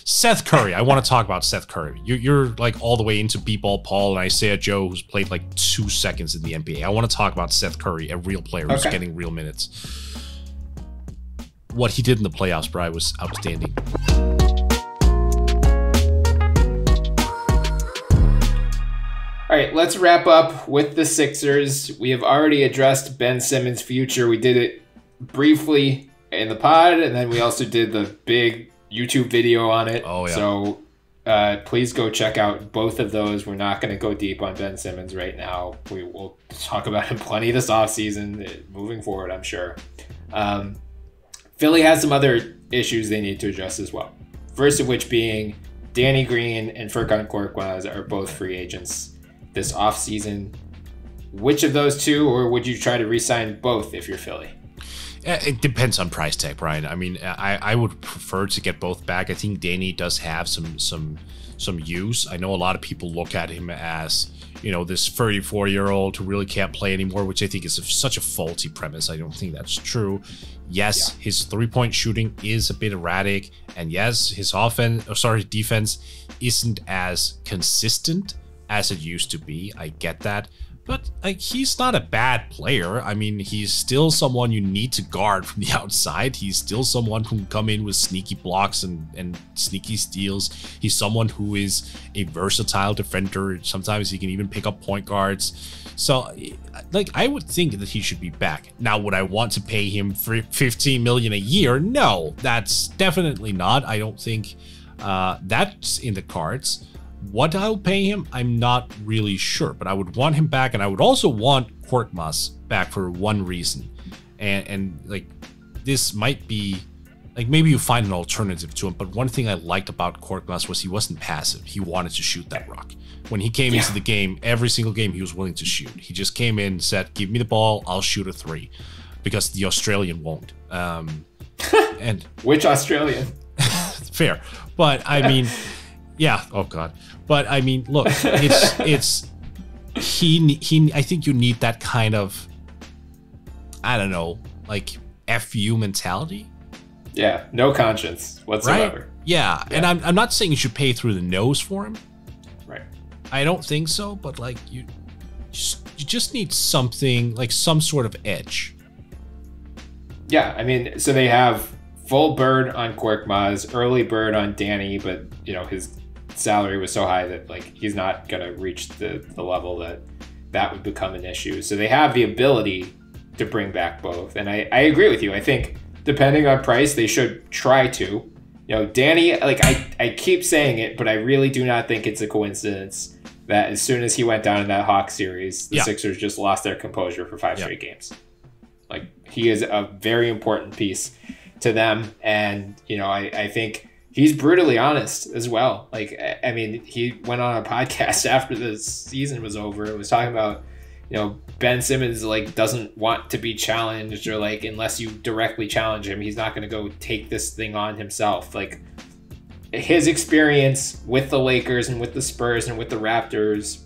Seth Curry. I want to talk about Seth Curry. You're like all the way into B-ball Paul and Isaiah Joe, who's played like 2 seconds in the NBA. I want to talk about Seth Curry, a real player who's getting real minutes. What he did in the playoffs, Bryan, was outstanding. All right, let's wrap up with the Sixers. We have already addressed Ben Simmons' future. We did it briefly in the pod, and then we also did the big YouTube video on it. Oh, yeah. So please go check out both of those. We're not going to go deep on Ben Simmons right now. We will talk about him plenty this offseason, moving forward, I'm sure. Philly has some other issues they need to address as well. First of which being Danny Green and Furkan Korkmaz are both free agents this offseason. Which of those two, or would you try to re-sign both if you're Philly? It depends on price tag, Bryan. I mean, I would prefer to get both back. I think Danny does have some use. I know a lot of people look at him as, you know, this 34-year-old who really can't play anymore, which I think is such a faulty premise. I don't think that's true. Yes, his three-point shooting is a bit erratic, and yes, his defense isn't as consistent as it used to be. I get that. But like, he's not a bad player. I mean, he's still someone you need to guard from the outside. He's still someone who can come in with sneaky blocks and sneaky steals. He's someone who is a versatile defender. Sometimes he can even pick up point guards. So, like, I would think that he should be back. Now, would I want to pay him for $15 million a year? No, that's definitely not. I don't think that's in the cards. What I'll pay him, I'm not really sure, but I would want him back, and I would also want Korkmaz back for one reason. And like, this might be, like, maybe you find an alternative to him, but one thing I liked about Korkmaz was he wasn't passive. He wanted to shoot that rock. When he came into the game, every single game he was willing to shoot. He just came in and said, give me the ball, I'll shoot a three. Because the Australian won't. And which Australian? Fair. But I mean, yeah, oh god. But I mean, look, it's I think you need that kind of, I don't know, like FU mentality. Yeah, no conscience whatsoever. Right? Yeah, and I'm not saying you should pay through the nose for him. Right. I don't think so, but like you just need something, like some sort of edge. Yeah, I mean, so they have full bird on Korkmaz, early bird on Danny, but you know, his salary was so high that like he's not gonna reach the level that would become an issue. So they have the ability to bring back both, and I agree with you. I think depending on price, they should try to. You know, Danny, like I keep saying it, but I really do not think it's a coincidence that as soon as he went down in that Hawks series, the Sixers just lost their composure for 5 straight games. Like, he is a very important piece to them, and you know, I think he's brutally honest as well. Like, I mean, he went on a podcast after the season was over and was talking about, you know, Ben Simmons like doesn't want to be challenged, or like unless you directly challenge him, he's not going to go take this thing on himself. Like, his experience with the Lakers and with the Spurs and with the Raptors,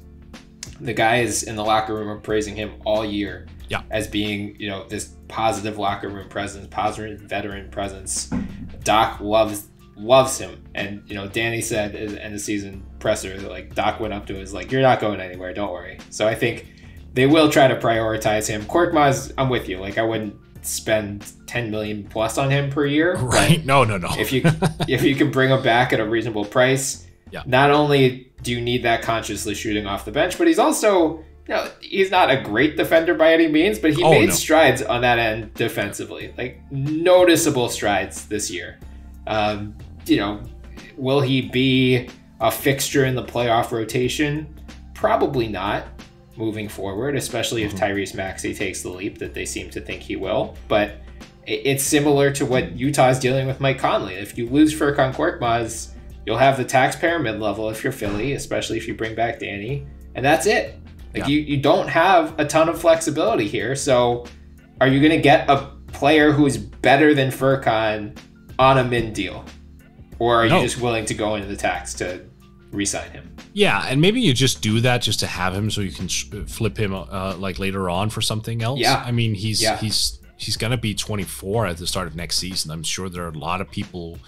the guys in the locker room are praising him all year as being, you know, this positive locker room presence, positive veteran presence. Doc loves him, and you know, Danny said at the end of season presser that like Doc went up to him, was like, you're not going anywhere, don't worry. So I think they will try to prioritize him. Korkmaz, I'm with you. Like, I wouldn't spend 10 million plus on him per year. Right? No. If you can bring him back at a reasonable price, not only do you need that consciously shooting off the bench, but he's also, you know, he's not a great defender by any means, but he made strides on that end defensively, like noticeable strides this year. You know, will he be a fixture in the playoff rotation? Probably not moving forward, especially if Tyrese Maxey takes the leap that they seem to think he will. But it's similar to what Utah's dealing with Mike Conley. If you lose Furkan Korkmaz, you'll have the taxpayer mid-level if you're Philly, especially if you bring back Danny, and that's it. Like, you don't have a ton of flexibility here. So are you going to get a player who's better than Furkan on a min deal? Or are you just willing to go into the tax to re-sign him? Yeah, and maybe you just do that just to have him so you can flip him like later on for something else. Yeah. I mean, he's going to be 24 at the start of next season. I'm sure there are a lot of people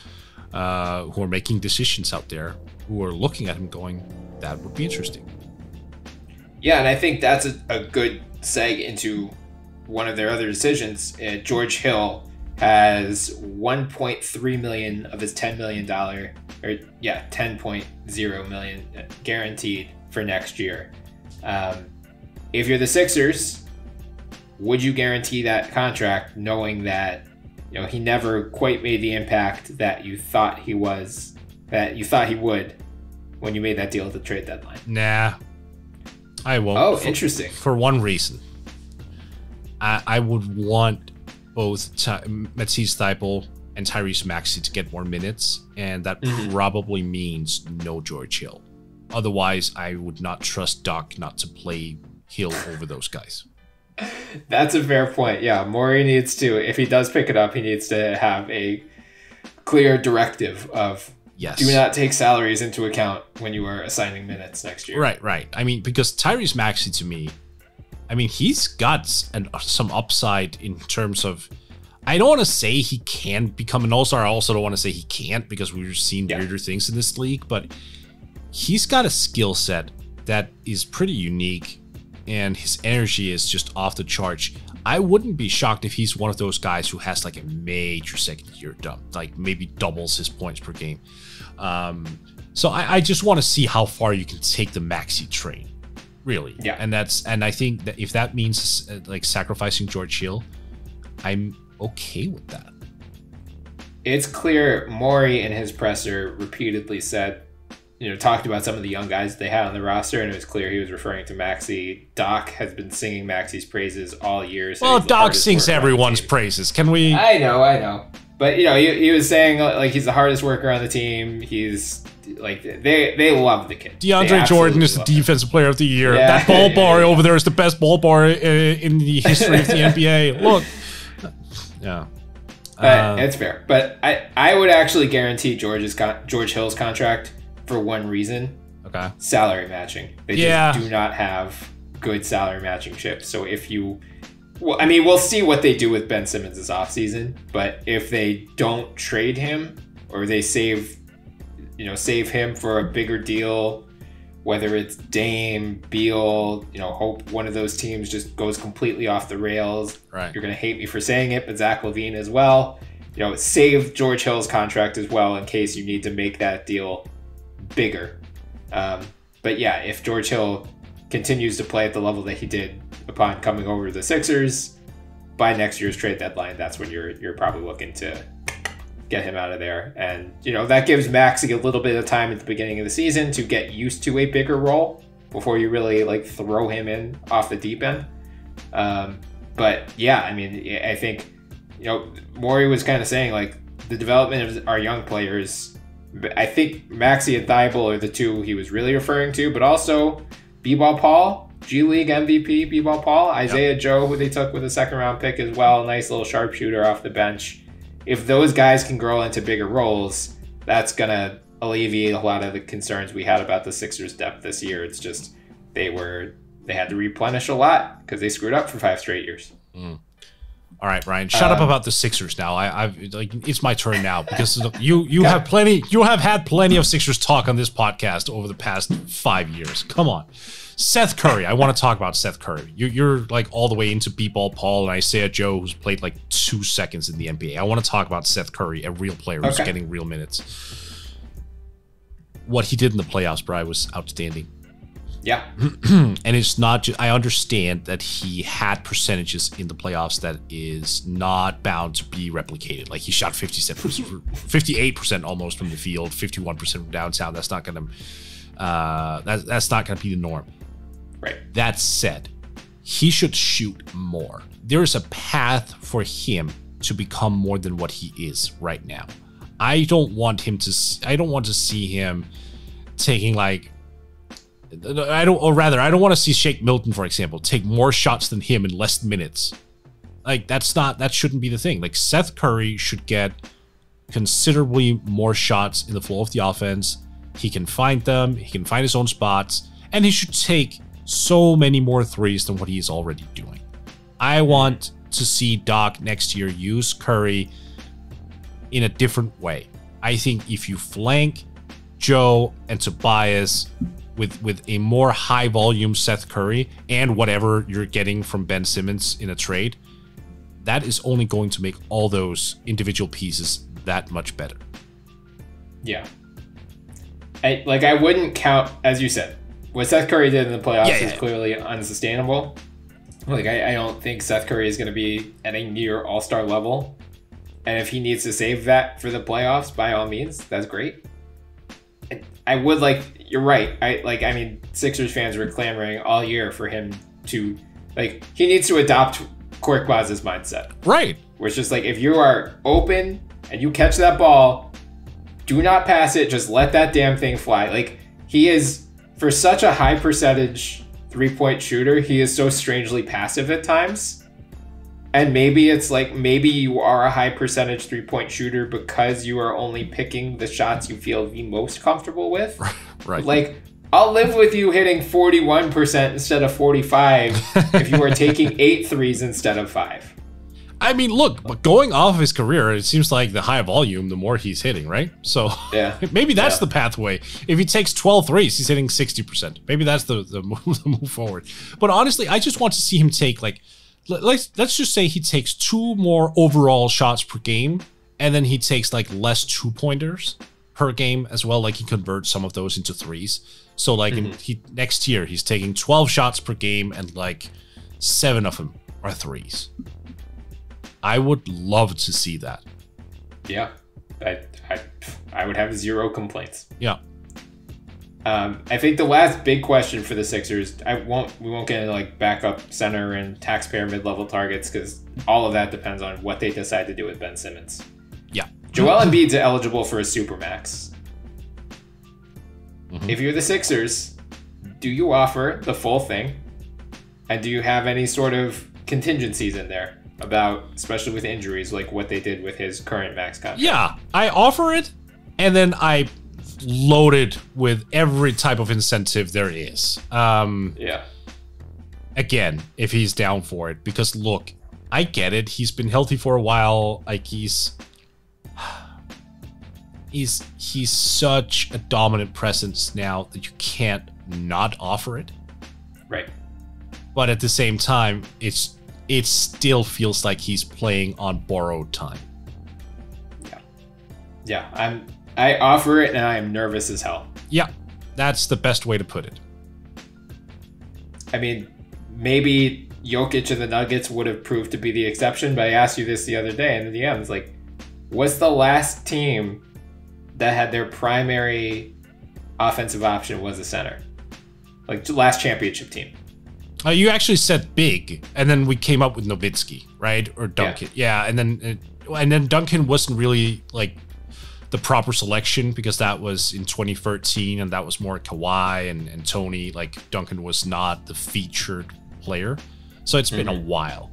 who are making decisions out there, who are looking at him going, that would be interesting. Yeah, and I think that's a good seg into one of their other decisions. George Hill has 1.3 million of his $10 million, or 10.0 million guaranteed for next year. If you're the Sixers, would you guarantee that contract knowing that, you know, he never quite made the impact that you thought he would when you made that deal at the trade deadline? Nah, I won't. Oh, interesting. For one reason. I would want both Matisse Thybulle and Tyrese Maxey to get more minutes, and that probably means no George Hill. Otherwise, I would not trust Doc not to play Hill over those guys. That's a fair point. Yeah, Morey needs to, if he does pick it up, he needs to have a clear directive of do not take salaries into account when you are assigning minutes next year. Right. I mean, because Tyrese Maxey, to me, I mean, he's got some upside in terms of, I don't want to say he can become an all-star. I also don't want to say he can't, because we've seen weirder things in this league, but he's got a skill set that is pretty unique, and his energy is just off the charts. I wouldn't be shocked if he's one of those guys who has like a major second-year dump, like maybe doubles his points per game. So I just want to see how far you can take the Maxey train. Really. Yeah. And I think that if that means like sacrificing George Hill, I'm okay with that. It's clear Morey in his presser repeatedly said, talked about some of the young guys they had on the roster, and it was clear he was referring to Maxey. Doc has been singing Maxey's praises all year. Well, Doc sings everyone's praises. Can we? I know. But, he was saying like he's the hardest worker on the team. He's like, they love the kid. DeAndre Jordan is the defensive player of the year. Yeah. That ball bar over there is the best ball bar in the history of the NBA. Look. Yeah. It's fair. But I would actually guarantee George Hill's contract for one reason. Okay. Salary matching. They just do not have good salary matching chips. So we'll see what they do with Ben Simmons this offseason. But if they don't trade him, or they save him for a bigger deal, whether it's Dame, Beal, hope one of those teams just goes completely off the rails. Right. You're going to hate me for saying it, but Zach LaVine as well. Save George Hill's contract as well in case you need to make that deal bigger. But yeah, if George Hill continues to play at the level that he did upon coming over to the Sixers, by next year's trade deadline, that's when you're probably looking to get him out of there. And, that gives Maxey a little bit of time at the beginning of the season to get used to a bigger role before you really throw him in off the deep end. But yeah, I think, Morey was kind of saying the development of our young players, I think Maxey and Thybulle are the two he was really referring to, but also B-Ball Paul, G League MVP, B-Ball Paul, Isaiah Joe, who they took with a second-round pick as well, nice little sharpshooter off the bench. If those guys can grow into bigger roles, that's going to alleviate a lot of the concerns we had about the Sixers' depth this year. It's just they had to replenish a lot because they screwed up for 5 straight years. All right, Bryan, shut up about the Sixers now. It's my turn now, because you have had plenty of Sixers talk on this podcast over the past 5 years. Come on. Seth Curry. I want to talk about Seth Curry. You're all the way into B-Ball Paul and Isaiah Joe, who's played 2 seconds in the NBA. I want to talk about Seth Curry, a real player who's getting real minutes. What he did in the playoffs, Bryan, was outstanding. Yeah. And it's not just, I understand that he had percentages in the playoffs that is not bound to be replicated. He shot 58% almost from the field, 51% from downtown. That's not going to that's not going to be the norm. Right. That said, he should shoot more. There is a path for him to become more than what he is right now. I don't want to see him taking I don't want to see Shake Milton, for example, take more shots than him in less minutes. That shouldn't be the thing. Seth Curry should get considerably more shots in the flow of the offense. He can find them, he can find his own spots, and he should take so many more threes than what he is already doing. I want to see Doc next year use Curry in a different way. I think if you flank Joe and Tobias with a more high volume Seth Curry and whatever you're getting from Ben Simmons in a trade, that is only going to make all those individual pieces that much better. Yeah. I wouldn't count, as you said, what Seth Curry did in the playoffs is clearly unsustainable. Like, I don't think Seth Curry is going to be at a near all-star level. And if he needs to save that for the playoffs, by all means, that's great. I would like, you're right. I mean, Sixers fans were clamoring all year for him to, like, he needs to adopt Korkmaz's mindset. Right. Where it's just like, if you are open and you catch that ball, do not pass it. Just let that damn thing fly. Like, he is, for such a high percentage three-point shooter, he is so strangely passive at times. And maybe it's like, maybe you are a high percentage three-point shooter because you are only picking the shots you feel the most comfortable with. Right. Like, I'll live with you hitting 41% instead of 45 if you are taking 8 threes instead of 5. I mean, look, but going off his career, it seems like the higher volume, the more he's hitting, right? So yeah, maybe that's the pathway. If he takes 12 threes, he's hitting 60%. Maybe that's the move forward. But honestly, I just want to see him take, like, let's just say he takes 2 more overall shots per game, and then he takes, like, less 2-pointers per game as well. Like, he converts some of those into threes. So, like, next year, he's taking 12 shots per game, and, like, 7 of them are threes. I would love to see that. Yeah, I would have 0 complaints. Yeah. I think the last big question for the Sixers, we won't get into like backup center and taxpayer mid-level targets because all of that depends on what they decide to do with Ben Simmons. Yeah. Joel Embiid's eligible for a supermax. If you're the Sixers, do you offer the full thing? And do you have any sort of contingencies in there about, especially with injuries, like what they did with his current max contract? Yeah, I offer it, and then I load it with every type of incentive there is. Yeah. Again, if he's down for it, because look, I get it. He's been healthy for a while. Like he's such a dominant presence now that you can't not offer it. Right. But at the same time, it still feels like he's playing on borrowed time. Yeah, I offer it and I am nervous as hell. Yeah, that's the best way to put it. I mean, maybe Jokic and the Nuggets would have proved to be the exception, but I asked you this the other day in the DMs, like, what's the last team that had their primary offensive option was a center? Like, the last championship team. You actually said big, and then we came up with Nowitzki, right? Or Duncan. Yeah, and then Duncan wasn't really like the proper selection because that was in 2013, and that was more Kawhi and Tony. Like Duncan was not the featured player, so it's been a while.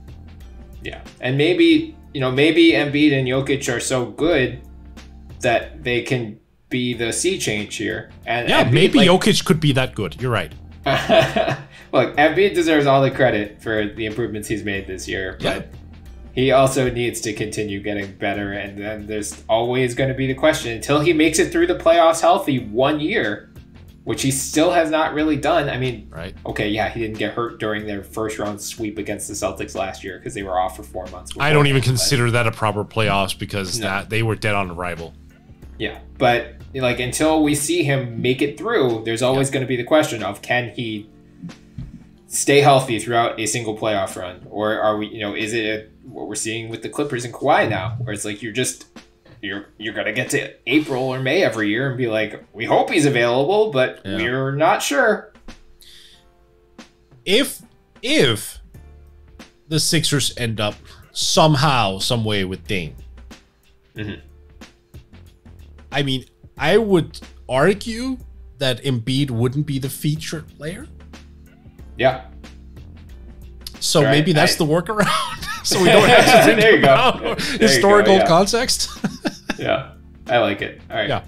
Yeah, and maybe Embiid and Jokic are so good that they can be the sea change here. And yeah, Embiid, maybe Jokic could be that good. You're right. Look, Embiid deserves all the credit for the improvements he's made this year, but he also needs to continue getting better. And then there's always going to be the question until he makes it through the playoffs healthy 1 year, which he still has not really done. I mean, okay, yeah, he didn't get hurt during their first round sweep against the Celtics last year because they were off for 4 months. I don't even consider that a proper playoffs because they were dead on arrival. Yeah, but like until we see him make it through, there's always going to be the question of can he stay healthy throughout a single playoff run, or are we, is it what we're seeing with the Clippers and Kawhi now, where it's like you're gonna get to April or May every year and be like, we hope he's available, but we're not sure. If the Sixers end up somehow, some way with Dame, I mean, I would argue that Embiid wouldn't be the featured player. Yeah. So maybe that's the workaround. So we don't have to think about historical context. Yeah, I like it. All right. Yeah.